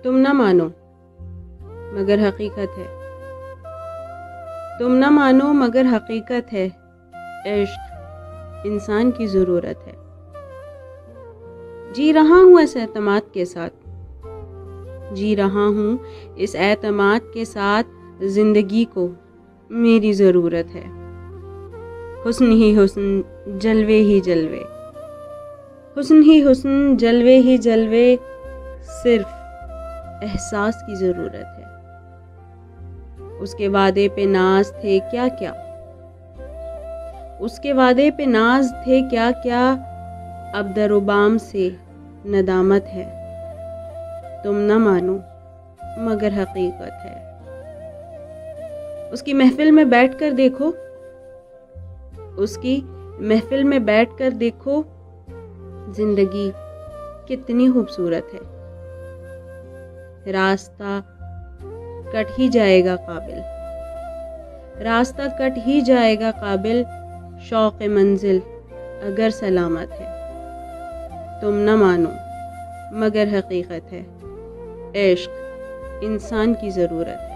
تم نہ مانو مگر حقیقت ہے، تم نہ مانو مگر حقیقت ہے، عشق انسان کی ضرورت ہے۔ جی رہا ہوں اس اعتماد کے ساتھ، جی رہا ہوں اس اعتماد کے ساتھ، زندگی کو میری ضرورت ہے۔ حسن ہی حسن، جلوے ہی جلوے، حسن ہی حسن، جلوے ہی جلوے، صرف احساس کی ضرورت ہے۔ اس کے وعدے پہ ناز تھے کیا کیا، اس کے وعدے پہ ناز تھے کیا کیا، اب در و بام سے ندامت ہے۔ تم نہ مانو مگر حقیقت ہے۔ اس کی محفل میں بیٹھ کر دیکھو، اس کی محفل میں بیٹھ کر دیکھو، زندگی کتنی خوبصورت ہے۔ راستہ کٹ ہی جائے گا قابل، راستہ کٹ ہی جائے گا قابل، شوق منزل اگر سلامت ہے۔ تم نہ مانو مگر حقیقت ہے، عشق انسان کی ضرورت ہے۔